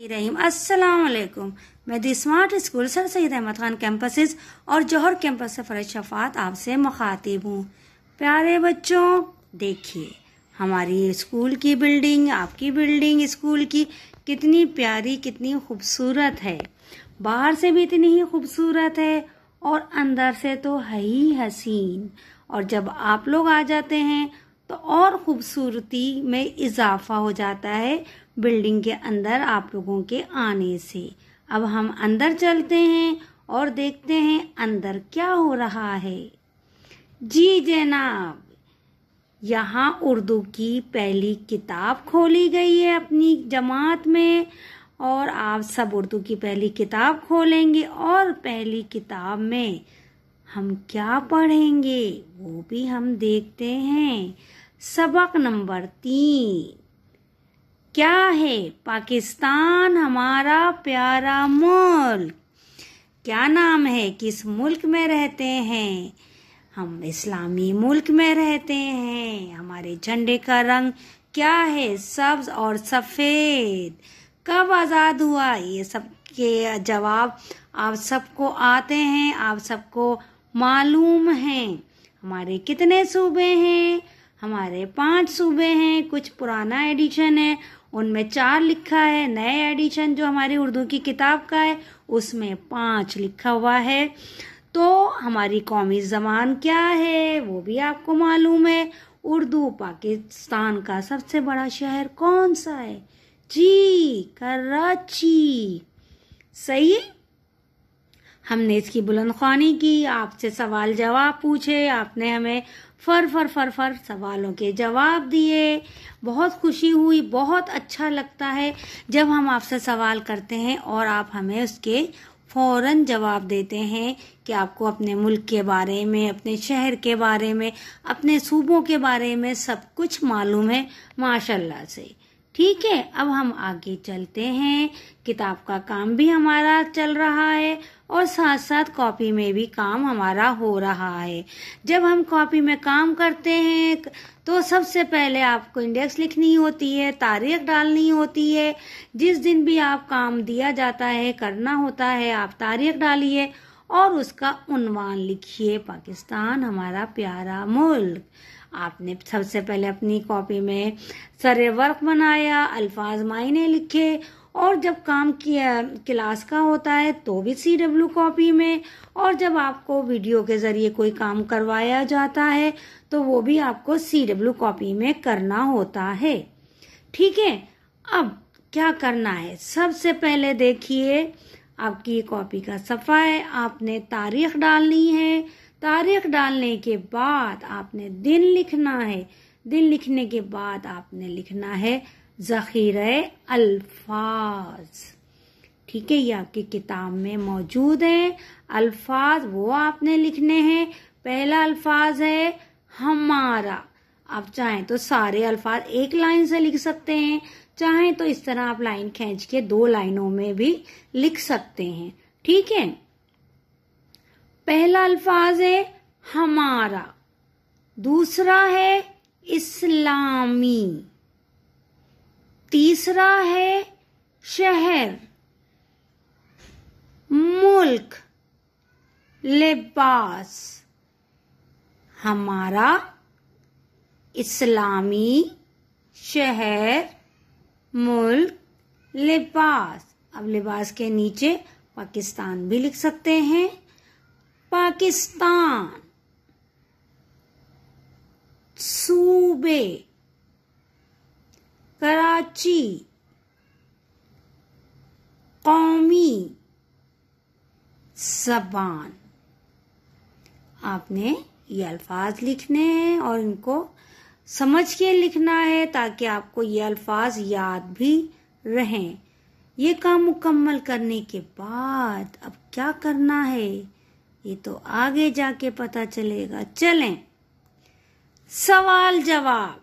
रहीम अस्सलाम वालेकुम। मैं the smart school sir Syed Ahmad Khan campuses और जौहर कैंपस से फरज शफात आपसे मुखातिब हूँ। प्यारे बच्चों, देखिए हमारी स्कूल की बिल्डिंग, आपकी बिल्डिंग स्कूल की कितनी प्यारी, कितनी खूबसूरत है। बाहर से भी इतनी ही खूबसूरत है और अंदर से तो है ही हसीन। और जब आप लोग आ जाते हैं तो और खूबसूरती में इजाफा हो जाता है बिल्डिंग के अंदर आप लोगों के आने से। अब हम अंदर चलते हैं और देखते हैं अंदर क्या हो रहा है। जी जनाब, यहाँ उर्दू की पहली किताब खोली गई है अपनी जमात में और आप सब उर्दू की पहली किताब खोलेंगे और पहली किताब में हम क्या पढ़ेंगे वो भी हम देखते हैं। सबक नंबर 3 क्या है? पाकिस्तान हमारा प्यारा मुल्क। क्या नाम है? किस मुल्क में रहते हैं? हम इस्लामी मुल्क में रहते हैं। हमारे झंडे का रंग क्या है? सब्ज और सफेद। कब आजाद हुआ? ये सब के जवाब आप सबको आते हैं, आप सबको मालूम है। हमारे कितने सूबे हैं? हमारे 5 सूबे हैं। कुछ पुराना एडिशन है उनमें 4 लिखा है। नए एडिशन जो हमारी उर्दू की किताब का है उसमें 5 लिखा हुआ है। तो हमारी कौमी ज़बान क्या है वो भी आपको मालूम है। उर्दू। पाकिस्तान का सबसे बड़ा शहर कौन सा है? जी, कराची। सही। हमने इसकी बुलंदख्वानी की, आपसे सवाल जवाब पूछे, आपने हमें फर सवालों के जवाब दिए। बहुत खुशी हुई, बहुत अच्छा लगता है जब हम आपसे सवाल करते हैं और आप हमें उसके फौरन जवाब देते हैं कि आपको अपने मुल्क के बारे में, अपने शहर के बारे में, अपने सूबों के बारे में सब कुछ मालूम है माशाल्लाह से। ठीक है, अब हम आगे चलते हैं। किताब का काम भी हमारा चल रहा है और साथ साथ कॉपी में भी काम हमारा हो रहा है। जब हम कॉपी में काम करते हैं तो सबसे पहले आपको इंडेक्स लिखनी होती है, तारीख डालनी होती है। जिस दिन भी आप काम दिया जाता है, करना होता है, आप तारीख डालिए और उसका उन्वान लिखिए, पाकिस्तान हमारा प्यारा मुल्क। आपने सबसे पहले अपनी कॉपी में सरे वर्क बनाया, अल्फाज मायने लिखे और जब काम किया क्लास का होता है तो भी CW कॉपी में, और जब आपको वीडियो के जरिए कोई काम करवाया जाता है तो वो भी आपको CW कॉपी में करना होता है। ठीक है, अब क्या करना है? सबसे पहले देखिए आपकी कॉपी का सफ़ा है, आपने तारीख डालनी है। तारीख डालने के बाद आपने दिन लिखना है। दिन लिखने के बाद आपने लिखना है ज़ख़ीरे अल्फाज। ठीक है, ये आपकी किताब में मौजूद है। अल्फाज वो आपने लिखने हैं। पहला अल्फाज है हमारा। आप चाहें तो सारे अल्फाज एक लाइन से लिख सकते हैं, चाहें तो इस तरह आप लाइन खींच के 2 लाइनों में भी लिख सकते हैं। ठीक है, पहला अल्फाज है हमारा, दूसरा है इस्लामी, तीसरा है शहर, मुल्क, लिबास। हमारा, इस्लामी, शहर, मुल्क, लिबास। अब लिबास के नीचे पाकिस्तान भी लिख सकते हैं। पाकिस्तान, सूबे, कराची, कौमी ज़बान। आपने ये अल्फाज लिखने हैं और इनको समझ के लिखना है ताकि आपको ये अल्फाज याद भी रहें। ये काम मुकम्मल करने के बाद अब क्या करना है ये तो आगे जाके पता चलेगा। चलें, सवाल जवाब।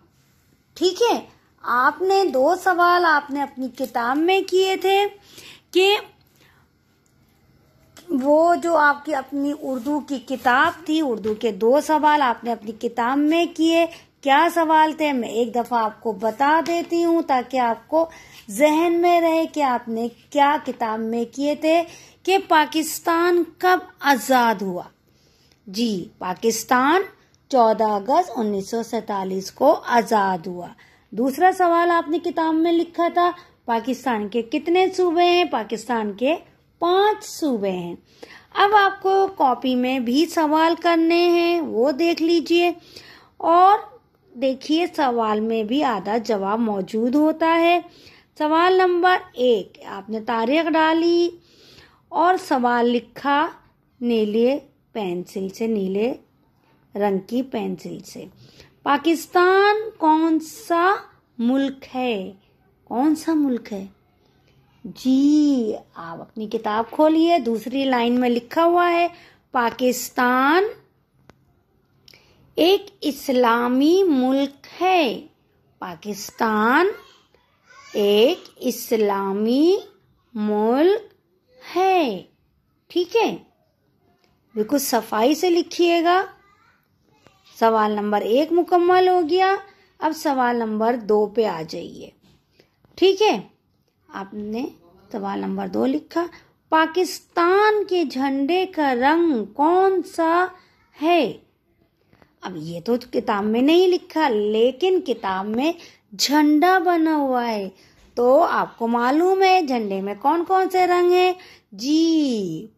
ठीक है, आपने 2 सवाल आपने अपनी किताब में किए थे कि वो जो आपकी अपनी उर्दू की किताब थी, उर्दू के 2 सवाल आपने अपनी किताब में किए क्या सवाल थे मैं एक दफा आपको बता देती हूँ ताकि आपको जहन में रहे कि आपने क्या किताब में किए थे कि पाकिस्तान कब आजाद हुआ। जी, पाकिस्तान 14 अगस्त 1947 को आजाद हुआ। दूसरा सवाल आपने किताब में लिखा था पाकिस्तान के कितने सूबे हैं? पाकिस्तान के 5 सूबे हैं। अब आपको कॉपी में भी सवाल करने हैं, वो देख लीजिए और देखिए सवाल में भी आधा जवाब मौजूद होता है। सवाल नंबर 1 आपने तारीख डाली और सवाल लिखा नीले पेंसिल से, नीले रंग की पेंसिल से। पाकिस्तान कौन सा मुल्क है? कौन सा मुल्क है? जी, आप अपनी किताब खोलिए, दूसरी लाइन में लिखा हुआ है पाकिस्तान एक इस्लामी मुल्क है। पाकिस्तान एक इस्लामी मुल्क है। ठीक है, बिल्कुल सफाई से लिखिएगा। सवाल नंबर 1 मुकम्मल हो गया। अब सवाल नंबर 2 पे आ जाइए। ठीक है, आपने सवाल नंबर 2 लिखा, पाकिस्तान के झंडे का रंग कौन सा है? अब ये तो किताब में नहीं लिखा, लेकिन किताब में झंडा बना हुआ है, तो आपको मालूम है झंडे में कौन कौन से रंग हैं। जी,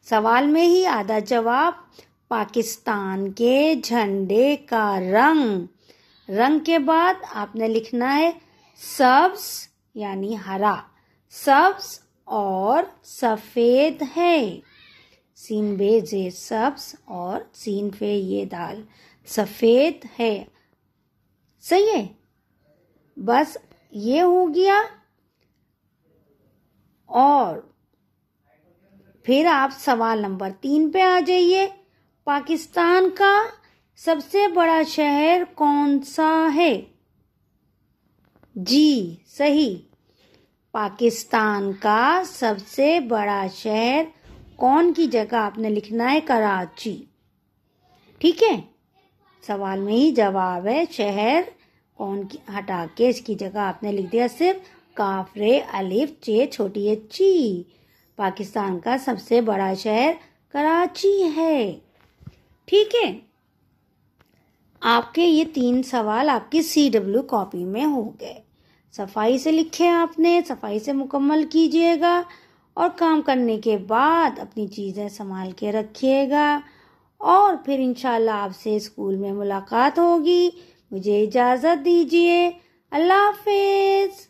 सवाल में ही आधा जवाब पाकिस्तान के झंडे का रंग। रंग के बाद आपने लिखना है सब्ज यानी हरा, सब्ज और सफेद है। सीन बे जे सब्ज और सीन फे ये दाल सफेद है। सही है, बस ये हो गया। और फिर आप सवाल नंबर 3 पे आ जाइए। पाकिस्तान का सबसे बड़ा शहर कौन सा है? जी, सही, पाकिस्तान का सबसे बड़ा शहर कौन की जगह आपने लिखना है कराची। ठीक है, सवाल में ही जवाब है शहर कौन की, हटा के इसकी जगह आपने लिख दिया सिर्फ काफरे अलिफ चे छोटी है ची। पाकिस्तान का सबसे बड़ा शहर कराची है। ठीक है, आपके ये 3 सवाल आपकी CW कॉपी में हो गए। सफाई से लिखे आपने, सफाई से मुकम्मल कीजिएगा और काम करने के बाद अपनी चीज़ें संभाल के रखिएगा और फिर इंशाल्लाह आपसे स्कूल में मुलाकात होगी। मुझे इजाज़त दीजिए। अल्लाह हाफिज़।